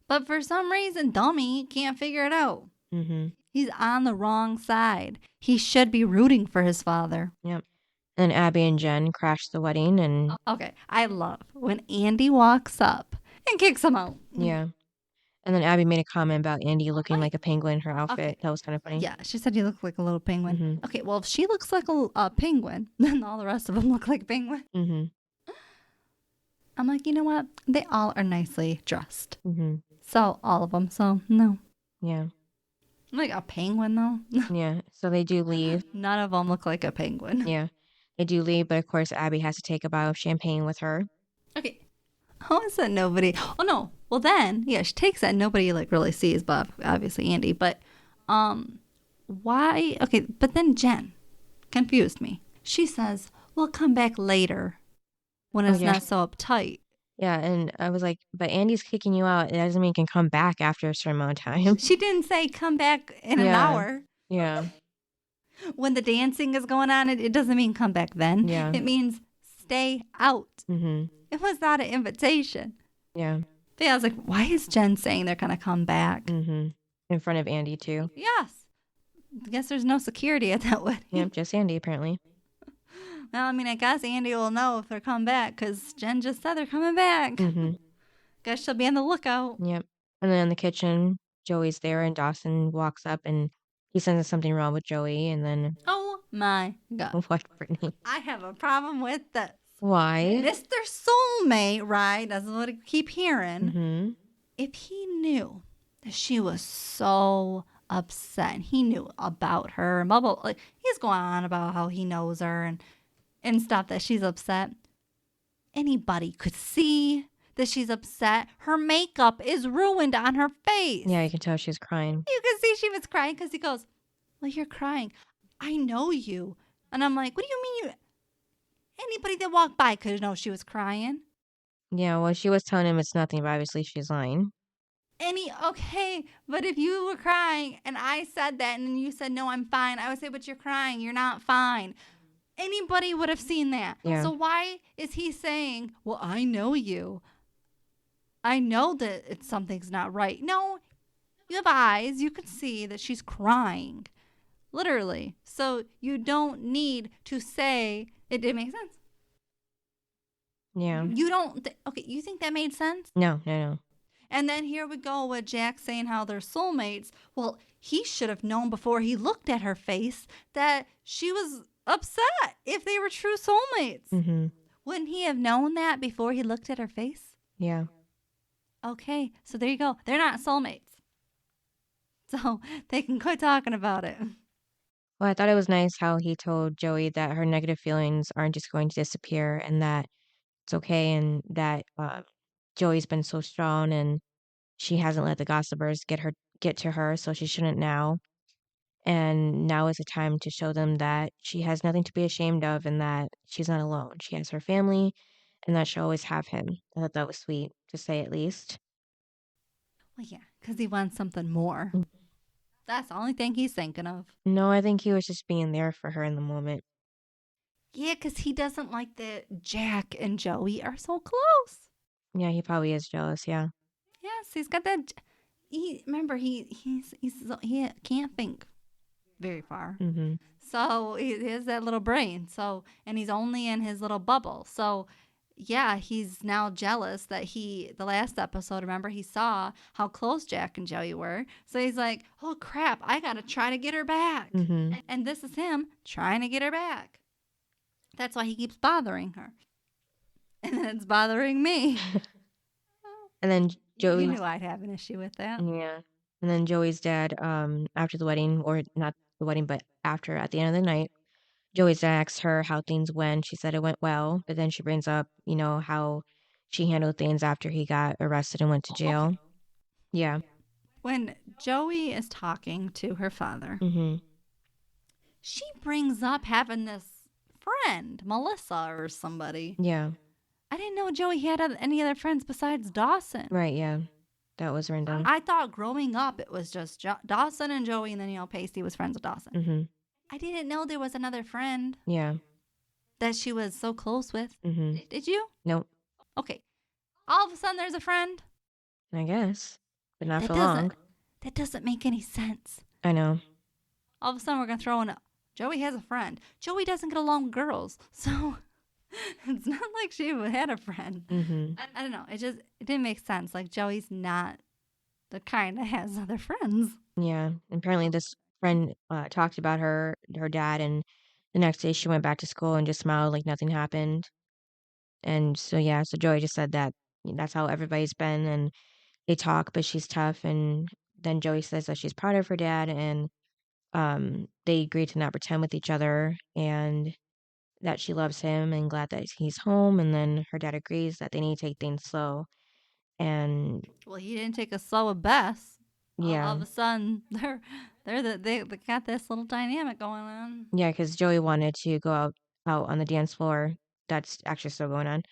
But for some reason, dummy can't figure it out. He's on the wrong side. He should be rooting for his father. Yep. And Abby and Jen crashed the wedding, and Okay, I love when Andie walks up and kicks him out. yeah. And then Abby made a comment about Andie looking like a penguin in her outfit. Okay. That was kind of funny. Yeah, she said you look like a little penguin. Okay, well, if she looks like a penguin, then all the rest of them look like a penguin. I'm like, you know what? They all are nicely dressed. So, all of them. So, no. Yeah. Like a penguin, though. Yeah. So they do leave. None of them look like a penguin. Yeah. They do leave, but of course, Abby has to take a bottle of champagne with her. Okay. How is that nobody? Oh, no. Well, then, yeah, she takes that and nobody, like, really sees, but obviously Andie. But, why? Okay, but then Jen confused me. She says, we'll come back later when it's not so uptight. Yeah, and I was like, but Andie's kicking you out. It doesn't mean you can come back after a certain amount of time. She didn't say come back in an hour. Yeah. When the dancing is going on, it doesn't mean come back then. Yeah. It means stay out. It was not an invitation. Yeah. But yeah, I was like, why is Jen saying they're going to come back? In front of Andie, too. Yes. I guess there's no security at that wedding. Yep, just Andie, apparently. Well, I mean, I guess Andie will know if they're coming back because Jen just said they're coming back. Guess she'll be on the lookout. Yep. And then in the kitchen, Joey's there, and Dawson walks up, and he senses something wrong with Joey, and then... Oh, my God. What, Brittany? I have a problem with this. Why? Mr. Soulmate, right? That's what I keep hearing. If he knew that she was so upset. He knew about her and blah, blah, blah. Like, he's going on about how he knows her and stuff, that she's upset. Anybody could see that she's upset. Her makeup is ruined on her face. Yeah, you can tell she's crying. You can see she was crying because he goes, well, you're crying. I know you. And I'm like, what do you mean you? Anybody that walked by could know she was crying. Yeah, well, she was telling him it's nothing, but obviously she's lying. Okay, but if you were crying and I said that and you said, no, I'm fine, I would say, but you're crying. You're not fine. Anybody would have seen that. Yeah. So why is he saying, well, I know you. I know that something's not right. No, you have eyes. You can see that she's crying. Literally. So you don't need to say it didn't make sense. Yeah. You don't. Okay, you think that made sense? No. And then here we go with Jack saying how they're soulmates. Well, he should have known before he looked at her face that she was upset if they were true soulmates. Mm-hmm. Wouldn't he have known that before he looked at her face? Yeah. Okay, so there you go. They're not soulmates. So they can quit talking about it. Well, I thought it was nice how he told Joey that her negative feelings aren't just going to disappear and that it's okay, and that Joey's been so strong and she hasn't let the gossipers get to her, so she shouldn't now. And now is the time to show them that she has nothing to be ashamed of and that she's not alone. She has her family and that she'll always have him. I thought that was sweet to say, at least. Well, yeah, because he wants something more. Mm. That's the only thing he's thinking of. No, I think he was just being there for her in the moment. Yeah, because he doesn't like that Jack and Joey are so close. Yeah, he probably is jealous, yeah. Yes, he's got that. Remember, he can't think very far. Mm-hmm. So he has that little brain. So, and he's only in his little bubble. So, yeah, he's now jealous that the last episode, remember, he saw how close Jack and Joey were. So he's like, oh crap, I got to try to get her back. Mm-hmm. And this is him trying to get her back. That's why he keeps bothering her. And then it's bothering me. And then Joey. You knew I'd have an issue with that. Yeah. And then Joey's dad, after the wedding, or not the wedding, but after, at the end of the night, Joey's dad asks her how things went. She said it went well, but then she brings up, how she handled things after he got arrested and went to jail. Okay. Yeah. When Joey is talking to her father, Mm-hmm. she brings up having this friend, Melissa or somebody. Yeah. I didn't know Joey had any other friends besides Dawson. Right, yeah. That was random. I thought growing up it was just Dawson and Joey, and then, Pacey was friends with Dawson. Mm-hmm. I didn't know there was another friend Yeah. that she was so close with. Mm-hmm. Did you? Nope. Okay. All of a sudden there's a friend? I guess. But not That for long. That doesn't make any sense. I know. All of a sudden we're going to throw in Joey has a friend. Joey doesn't get along with girls. So it's not like she had a friend. Mm-hmm. I don't know. It didn't make sense. Like, Joey's not the kind that has other friends. Yeah. Apparently this friend talked about her dad, and the next day she went back to school and just smiled like nothing happened. And so, yeah, so Joey just said that that's how everybody's been, and they talk, but she's tough. And then Joey says that she's proud of her dad, and they agree to not pretend with each other, and that she loves him and glad that he's home. And then her dad agrees that they need to take things slow. And Well, he didn't take a slow with Bess. yeah, All of a sudden, they got this little dynamic going on. yeah, because Joey wanted to go out on the dance floor. That's actually still going on.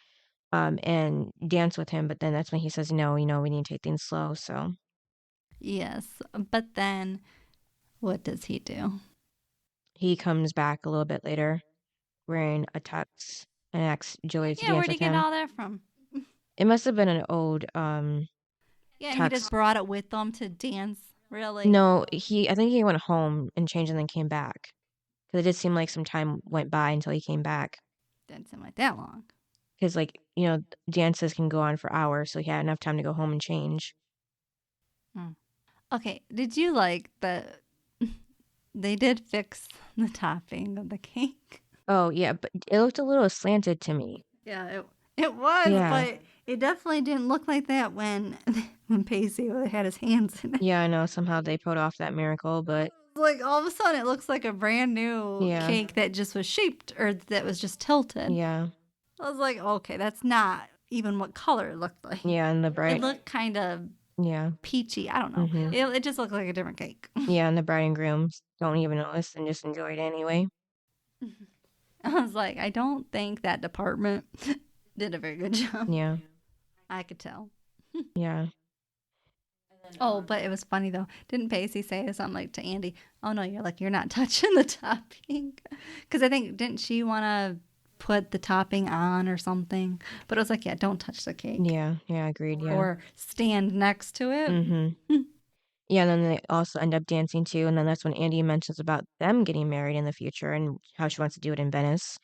And dance with him, but then that's when he says, no, we need to take things slow. So Yes, but then what does he do? he comes back a little bit later wearing a tux and asks Joey to Yeah, dance where'd he with get him. all that from? It must have been an old Yeah, tux. he just brought it with him to dance. Really? No, I think he went home and changed and then came back. Because it did seem like some time went by until he came back. Didn't seem like that long. Because, dances can go on for hours, so he had enough time to go home and change. Okay, did you like that they did fix the topping of the cake? Oh, yeah, but it looked a little slanted to me. Yeah, it was, Yeah. but It definitely didn't look like that when Pacey had his hands in it. Yeah, I know. Somehow they pulled off that miracle, but Like all of a sudden, it looks like a brand new Yeah. cake that just was shaped or that was just tilted. yeah. I was like, okay, that's not even what color it looked like. Yeah, and the It bride. looked kind of Yeah. peachy. I don't know. Mhm. It just looked like a different cake. Yeah, and the bride and grooms don't even notice and just enjoy it anyway. I was like, I don't think that department did a very good job. Yeah. I could tell. Yeah. Oh, but it was funny though. Didn't Pacey say something like to Andie, "Oh no, you're not touching the topping," because I think didn't she want to put the topping on or something? But it was like, yeah, don't touch the cake Yeah. Yeah, agreed. Yeah. or stand next to it. Mhm. Yeah, and then they also end up dancing too, and then that's when Andie mentions about them getting married in the future and how she wants to do it in Venice.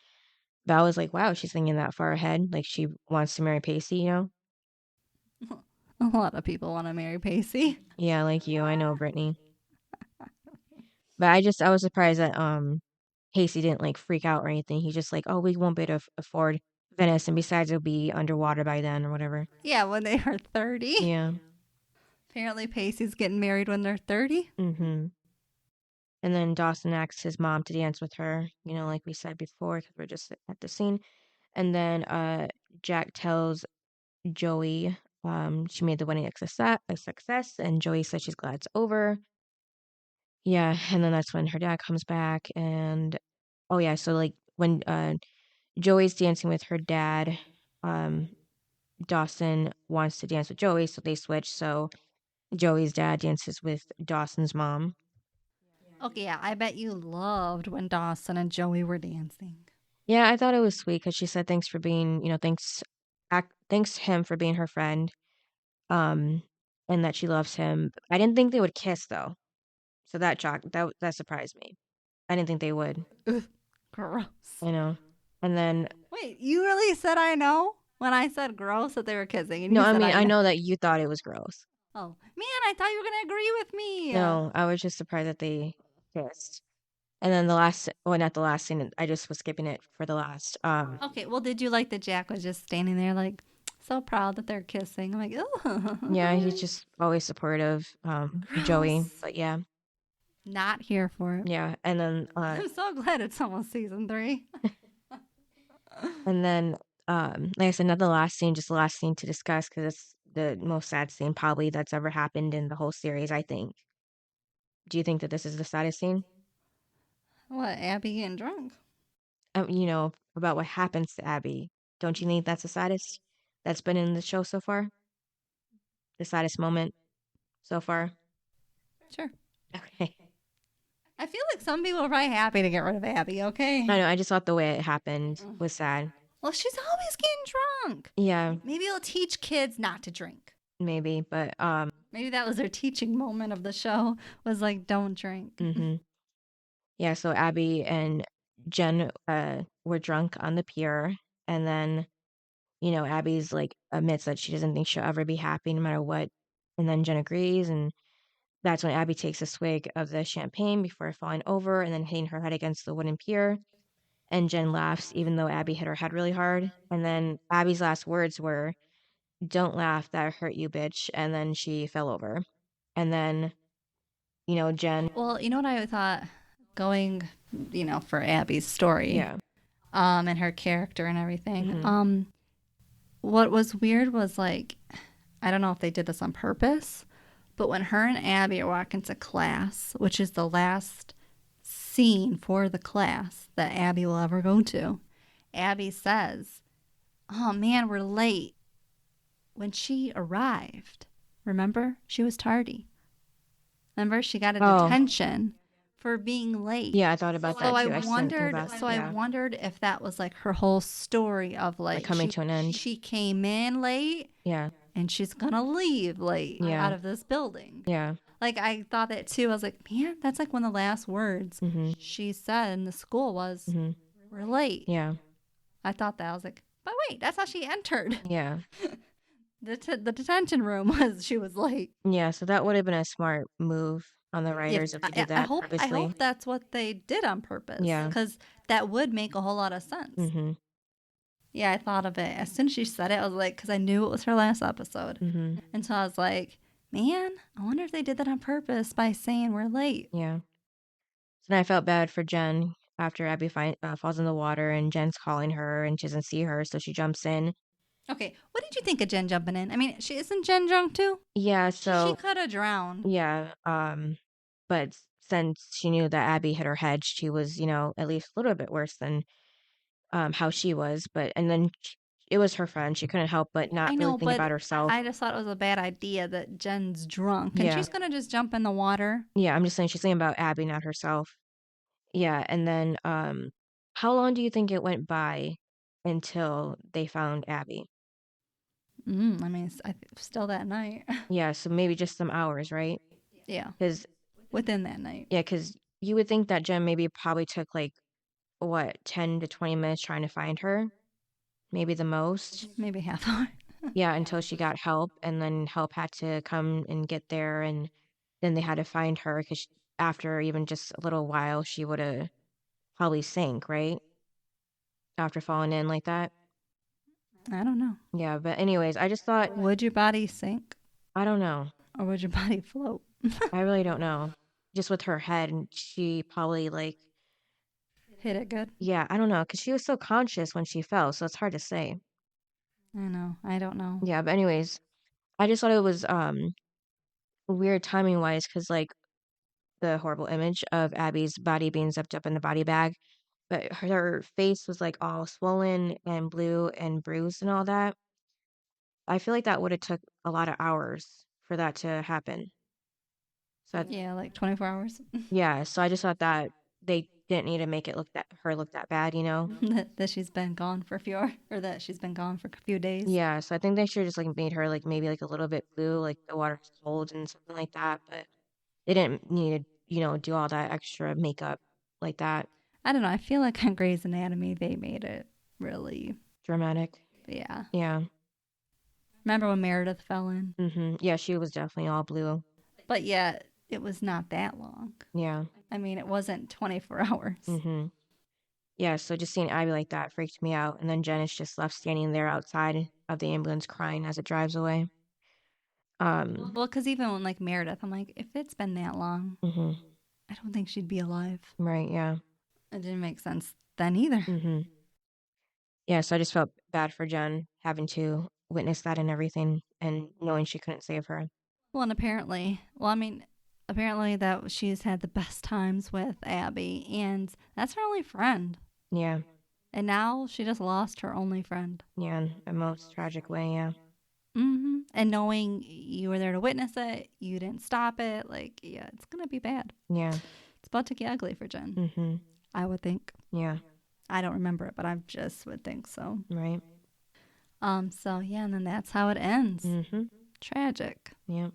Val was like, "Wow, she's thinking that far ahead. Like she wants to marry Pacey, you know?" A lot of people want to marry Pacey. Yeah, like you. I know, Brittany. But I was surprised that Pacey didn't like freak out or anything. He's just like, "Oh, we won't be able to afford Venice, and besides, it'll be underwater by then or whatever." Yeah, when they are 30. Yeah. Apparently, Pacey's getting married when they're 30. Mhm. And then Dawson asks his mom to dance with her, you know, like we said before, because we're just at the scene. And then Jack tells Joey she made the wedding a success, and Joey says she's glad it's over. Yeah, and then that's when her dad comes back, and oh yeah, so like when Joey's dancing with her dad, um, Dawson wants to dance with Joey, so they switch. So Joey's dad dances with Dawson's mom. Okay, yeah, I bet you loved when Dawson and Joey were dancing. Yeah, I thought it was sweet because she said thanks for being, thanks to him for being her friend, um, and that she loves him. I didn't think they would kiss though, so that surprised me. I didn't think they would, Ugh, gross. you know. And then Wait, you really said I know when I said gross that they were kissing? And no, you I said mean I know. know that you thought it was gross. Oh man, I thought you were gonna agree with me. No, I was just surprised that they kissed. And then the last, well, not the last scene. I just was skipping it for the last. Okay, well, did you like that Jack was just standing there like so proud that they're kissing? I'm like, oh, Yeah, he's just always supportive, Joey. gross. But yeah, Not here for it. yeah. And then I'm so glad it's almost season 3. And then, like I said, not the last scene, just the last scene to discuss because it's the most sad scene probably that's ever happened in the whole series, I think. Do you think that this is the saddest scene? What, Abby getting drunk? About what happens to Abby. Don't you think that's the saddest that's been in the show so far? The saddest moment so far? Sure. Okay. I feel like some people are probably happy to get rid of Abby, okay? I know, I just thought the way it happened was sad. Well, she's always getting drunk. Yeah, Maybe it'll teach kids not to drink. maybe, but Maybe that was their teaching moment of the show was like, don't drink. mhm. Yeah, so Abby and Jen were drunk on the pier, and then Abby's like admits that she doesn't think she'll ever be happy no matter what. And then Jen agrees, and that's when Abby takes a swig of the champagne before falling over and then hitting her head against the wooden pier. And Jen laughs, even though Abby hit her head really hard. And then Abby's last words were, "Don't laugh, that hurt you, bitch." And then she fell over. And then, Jen, Well, you know what I thought going, for Abby's story, yeah, and her character and everything. Mhm. What was weird was like, I don't know if they did this on purpose, but when her and Abby are walking to class, which is the last scene for the class that Abby will ever go to, Abby says, "Oh man, we're late." When she arrived, remember, she was tardy. Remember, she got a Oh. detention for being late. Yeah, I thought about So that I too. I just didn't think wondered. about So yeah. I wondered if that was like her whole story of like coming to an end. She came in late Yeah, and she's gonna leave late Yeah. out of this building. yeah, Like I thought that too. I was like, man, that's like one of the last words Mhm. she said in the school was, Mhm. "We're late." yeah, I thought that. I was like, but wait, that's how she entered yeah, the detention room. Was she was late? yeah. So that would have been a smart move on the writers if they I did that hope purposely. that's what they did on purpose. Yeah. because that would make a whole lot of sense. Mhm. Yeah, I thought of it. As soon as she said it, I was like, because I knew it was her last episode. Mm-hmm. And so I was like, man, I wonder if they did that on purpose by saying we're late. Yeah. So then I felt bad for Jen after Abby falls in the water and Jen's calling her and she doesn't see her, so she jumps in. Okay, what did you think of Jen jumping in? I mean, isn't Jen drunk too? Yeah, She so could have drowned. yeah, but since she knew that Abby hit her head, she was, at least a little bit worse than how she was. But and then it was her friend. She couldn't help but not I really know, think but about herself. I just thought it was a bad idea that Jen's drunk and Yeah, she's gonna just jump in the water. yeah. I'm just saying she's thinking about Abby, not herself. Yeah, and then how long do you think it went by until they found Abby? I mean, still that night. Yeah, so maybe just some hours, right? Yeah, Because within that night. yeah, because you would think that Jen maybe probably took like what 10 to 20 minutes trying to find her, maybe the most. Maybe half hour. Yeah, until she got help, and then help had to come and get there, and then they had to find her because after even just a little while, she would have probably sank, right? After falling in like that. I don't know. Yeah, but anyways, I just thought, Would your body sink I don't know. or would your body float? I really don't know. Just with her head, and she probably like, Hit it good. yeah, I don't know, because she was so conscious when she fell, so it's hard to say. I know. I don't know. Yeah, but anyways, I just thought it was weird timing wise, because like the horrible image of Abby's body being zipped up in the body bag, but her face was like all swollen and blue and bruised and all that. I feel like that would have took a lot of hours for that to happen. So Yeah, like 24 hours. yeah, so I just thought that they didn't need to make it look that bad, you know? That she's been gone for a few hours, or that she's been gone for a few days. Yeah, so I think they should just like made her like maybe like a little bit blue, like the water's cold and something like that, but they didn't need to, do all that extra makeup like that. I don't know. I feel like on Grey's Anatomy, they made it really, Dramatic. yeah. Yeah. Remember when Meredith fell in? Yeah, she was definitely all blue. But yet, it was not that long. Yeah. I mean, it wasn't 24 hours. Yeah, so just seeing Abby like that freaked me out. And then Jen is just left standing there outside of the ambulance crying as it drives away. Well, because even when, like, Meredith, I'm like, if it's been that long, hmm I don't think she'd be alive. Right, yeah. It didn't make sense then either. Yeah, so I just felt bad for Jen having to witness that and everything and knowing she couldn't save her. Well, and apparently that she's had the best times with Abby, and that's her only friend. Yeah, And now she just lost her only friend. yeah, in a most tragic way, yeah. And knowing you were there to witness it, you didn't stop it. Like, yeah, it's gonna be bad. Yeah. It's about to get ugly for Jen. I would think. Yeah. I don't remember it, but I just would think so. Right. So yeah, and then that's how it ends. Tragic. Yeah.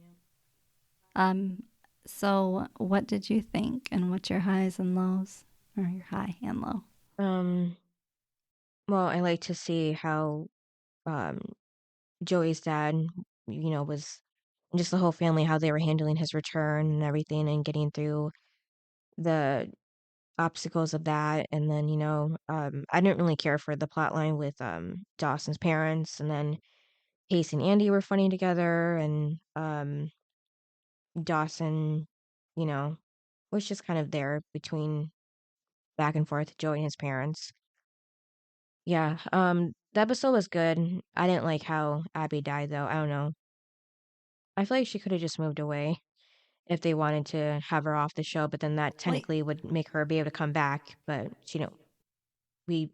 So what did you think, and what's your highs and lows, or your high and low? Well, I like to see how um Joey's dad, was just the whole family, how they were handling his return and everything and getting through the obstacles of that. And then, I didn't really care for the plot line with Dawson's parents, and then Pace and Andie were funny together, and Dawson, you know, was just kind of there between back and forth, Joey and his parents. Yeah, the episode was good. I didn't like how Abby died though. I don't know. I feel like she could have just moved away if they wanted to have her off the show, but then that Wait, technically would make her be able to come back. But we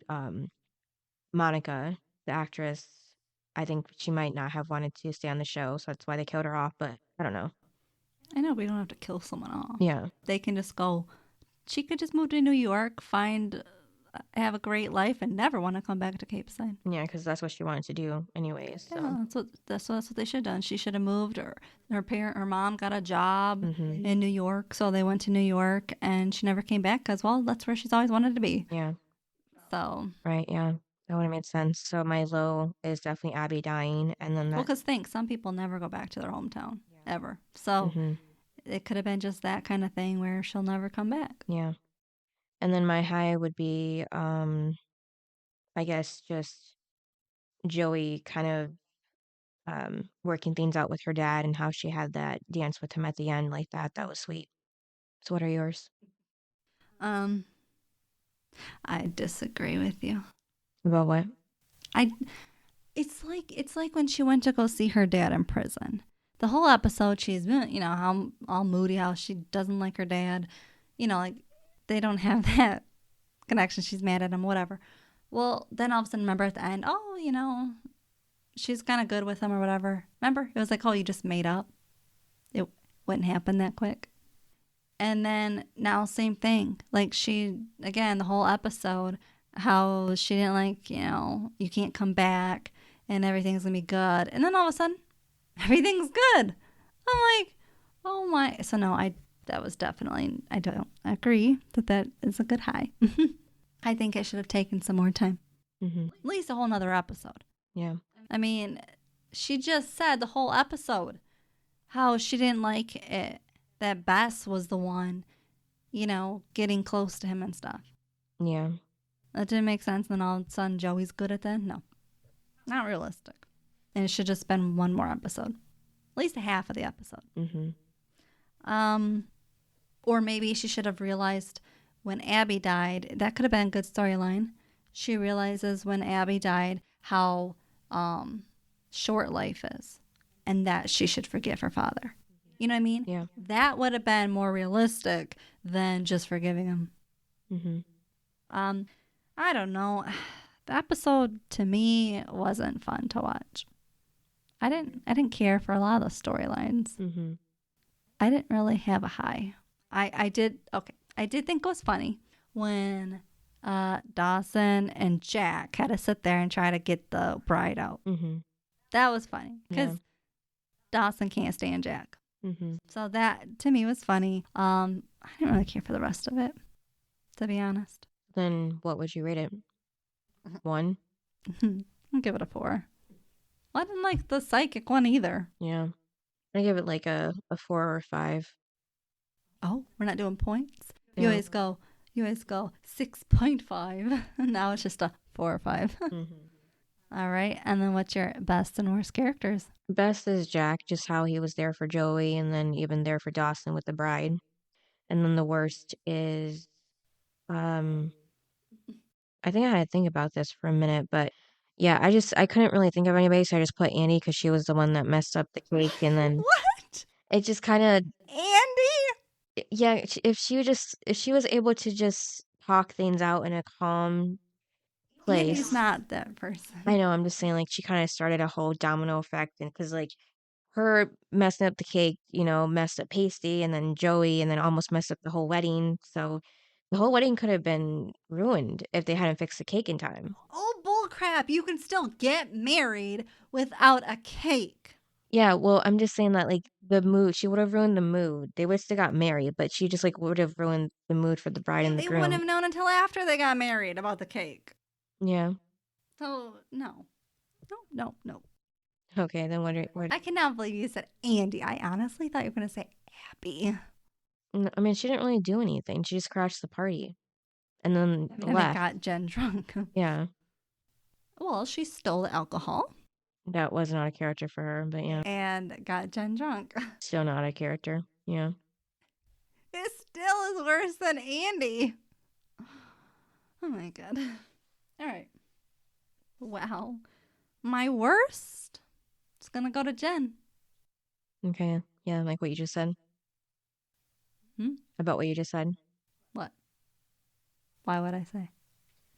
Monica, the actress, I think she might not have wanted to stay on the show, so that's why they killed her off. But I don't know. I know we don't have to kill someone off. Yeah, They can just go. She could just move to New York, have a great life, and never want to come back to Cape Side. yeah, because that's what she wanted to do, anyways. So. Yeah, that's what they should have done. She should have moved. Her mom got a job in New York, so they went to New York, and she never came back because, well, that's where she's always wanted to be. Yeah. So Right. Yeah. That would have made sense. So my low is definitely Abby dying, and then well, that. because some people never go back to their hometown ever. So it could have been just that kind of thing where she'll never come back. Yeah. And then my high would be, I guess just Joey kind of working things out with her dad and how she had that dance with him at the end like that. That was sweet. So what are yours? Um, I disagree with you. About what? I it's like when she went to go see her dad in prison. The whole episode, she's been, how all moody, how she doesn't like her dad. Like they don't have that connection. She's mad at him, whatever. Well, then all of a sudden, remember at the end, she's kind of good with him or whatever. Remember, it was like, oh, you just made up. It wouldn't happen that quick. And then now, same thing. Like again, the whole episode, how she didn't like, you can't come back and everything's gonna be good. And then all of a sudden, everything's good. I'm like, oh my. So no, that was definitely, I don't agree that is a good high. I think I should have taken some more time. Mm-hmm. At least a whole nother episode. Yeah. I mean, she just said the whole episode how she didn't like it, that Bess was the one, getting close to him and stuff. Yeah. That didn't make sense. And then all of a sudden, Joey's good at that? No. Not realistic. And it should just been one more episode. At least half of the episode. Mm-hmm. Or maybe she should have realized when Abby died, that could have been a good storyline. She realizes when Abby died how short life is and that she should forgive her father. You know what I mean? Yeah. That would have been more realistic than just forgiving him. Mm-hmm. I don't know. The episode to me wasn't fun to watch. I didn't care for a lot of the storylines. Mm-hmm. I didn't really have a high. I did think it was funny when Dawson and Jack had to sit there and try to get the bride out. Mm-hmm. That was funny because Yeah. Dawson can't stand Jack. Mm-hmm. So that to me was funny. I didn't really care for the rest of it, to be honest. Then what would you rate it? 1? I'll give it a 4. Well, I didn't like the psychic one either. Yeah. I give it like a 4 or 5. Oh, we're not doing points? Yeah. You always go 6.5. Now it's just a 4 or 5. Mm-hmm. All right. And then what's your best and worst characters? Best is Jack, just how he was there for Joey and then even there for Dawson with the bride. And then the worst is, I think I had to think about this for a minute, but yeah, I couldn't really think of anybody, so I just put Andie because she was the one that messed up the cake, and then What? it just kind of, Andie? yeah, if she was able to just talk things out in a calm place. Andie's not that person. I know, I'm just saying, like, she kind of started a whole domino effect, and because, like, her messing up the cake, messed up Pasty, and then Joey, and then almost messed up the whole wedding, so the whole wedding could have been ruined if they hadn't fixed the cake in time. Oh, bullcrap. You can still get married without a cake. Yeah, well, I'm just saying that, like, the mood, she would have ruined the mood. They would have still got married, but she just, like, would have ruined the mood for the bride and the They groom. wouldn't have known until after they got married about the cake. Yeah. So, no. No. Okay, then what? I cannot believe you said Andie. I honestly thought you were going to say Abby. I mean, she didn't really do anything. She just crashed the party and then And left. it got Jen drunk. Yeah, Well, she stole the alcohol that was not a character for her, but yeah, and got Jen drunk. still not a character. Yeah. It still is worse than Andie. Oh my God. All right. Wow. My worst? It's going to go to Jen. Okay. Yeah, like what you just said. About what you just said. What? Why would I say?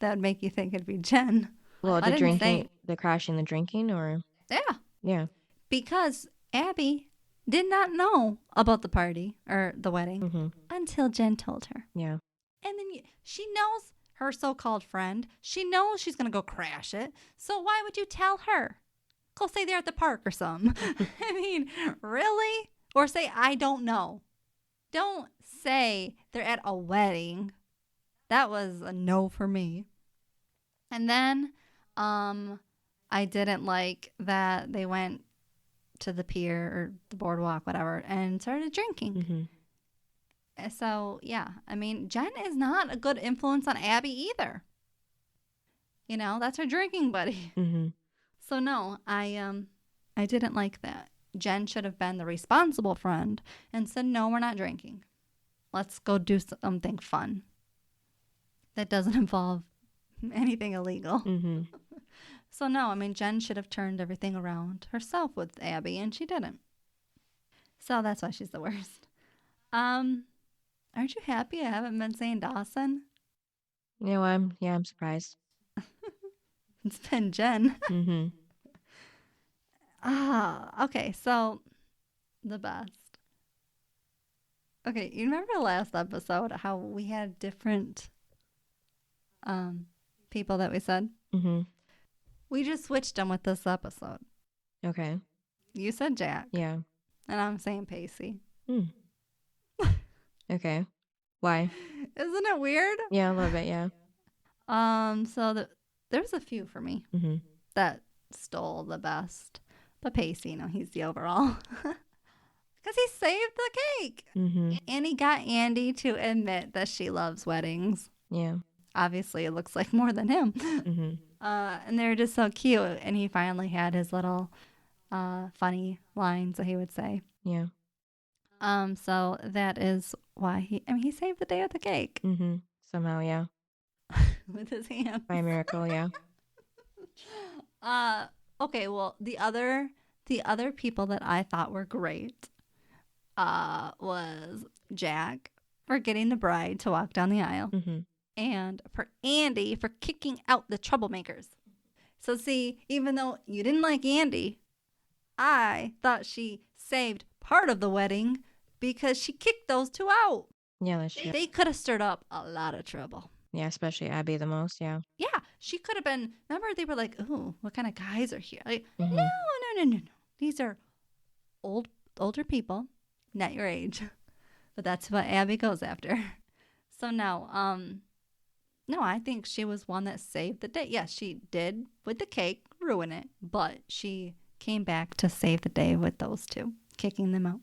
That would make you think it'd be Jen. Well, I the didn't drinking, say- the crashing, the drinking, or Yeah. yeah. Because Abby did not know about the party or the wedding Mm-hmm. until Jen told her. Yeah. And then she knows her so-called friend. She knows she's going to go crash it. So why would you tell her? Go say they're at the park or something. I mean, really? Or say, I don't know. Don't say they're at a wedding. That was a no for me. And then I didn't like that they went to the pier or the boardwalk, whatever, and started drinking. Mm-hmm. So, yeah, I mean, Jen is not a good influence on Abby either. That's her drinking buddy. Mm-hmm. So no, I didn't like that. Jen should have been the responsible friend and said, no, we're not drinking. Let's go do something fun that doesn't involve anything illegal. Mm-hmm. So no, I mean, Jen should have turned everything around herself with Abby, and she didn't. So that's why she's the worst. Aren't you happy I haven't been saying Dawson? You know, I'm surprised. It's been Jen. Mm-hmm. Okay, so the best. Okay, you remember last episode how we had different people that we said? Mm-hmm. We just switched them with this episode. Okay. You said Jack. Yeah. And I'm saying Pacey. Okay. Why? Isn't it weird? Yeah, a little bit, yeah. So there's a few for me Mm-hmm. that stole the best. But Pacey, he's the overall. Because he saved the cake. Mm-hmm. And he got Andie to admit that she loves weddings. Yeah. Obviously, it looks like more than him. Mm-hmm. And they're just so cute. And he finally had his little funny lines that he would say. Yeah. So that is why he saved the day with the cake. Mm-hmm. Somehow, yeah. With his hand. By miracle, yeah. Okay, well, the other people that I thought were great was Jack for getting the bride to walk down the aisle. Mm-hmm. And for Andie for kicking out the troublemakers. So see, even though you didn't like Andie, I thought she saved part of the wedding because she kicked those two out. Yeah, that's true. They could have stirred up a lot of trouble. Yeah, especially Abby the most, yeah. Yeah, she could have been. Remember, they were like, "Ooh, what kind of guys are here?" Like, Mm-hmm. no. These are older people, not your age. But that's what Abby goes after. So no, I think she was one that saved the day. Yes, she did with the cake ruin it, but she came back to save the day with those two, kicking them out.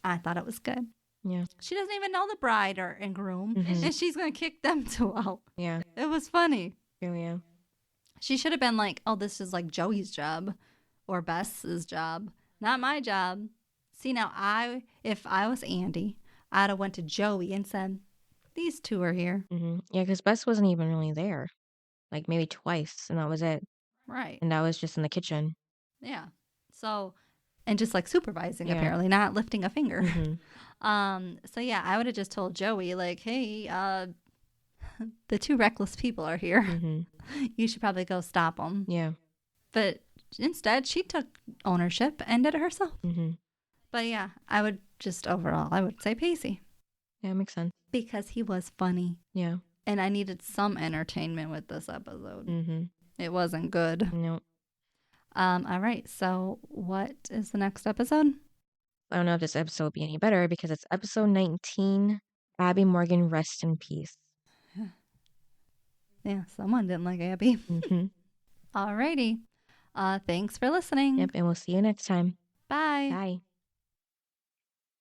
I thought it was good. Yeah. She doesn't even know the bride and groom, Mm-hmm. and she's going to kick them two out. Yeah. It was funny. True, yeah. She should have been like, oh, this is like Joey's job or Bess's job, not my job. See, now if I was Andie, I'd have went to Joey and said, these two are here. Mm-hmm. Yeah, because Bess wasn't even really there. Like maybe twice, and that was it. Right. And that was just in the kitchen. Yeah. So, and just like supervising, Yeah. apparently, not lifting a finger. Mm-hmm. So yeah, I would have just told Joey, like, hey, the two reckless people are here. Mm-hmm. You should probably go stop them. Yeah. But instead, she took ownership and did it herself. Mm-hmm. But yeah, I would say Pacey. Yeah, it makes sense. Because he was funny. Yeah. And I needed some entertainment with this episode. Mm-hmm. It wasn't good. No. All right. So what is the next episode? I don't know if this episode will be any better because it's episode 19, Abby Morgan, Rest in Peace. Yeah, someone didn't like Abby. Mm-hmm. All righty. Thanks for listening. Yep, and we'll see you next time. Bye. Bye.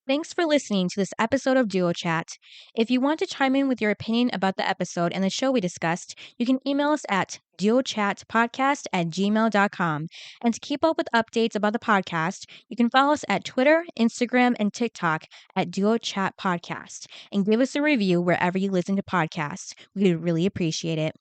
Thanks for listening to this episode of Duo Chat. If you want to chime in with your opinion about the episode and the show we discussed, you can email us at duochatpodcast@gmail.com. And to keep up with updates about the podcast, you can follow us at Twitter, Instagram, and TikTok at Duo Chat Podcast. And give us a review wherever you listen to podcasts. We would really appreciate it.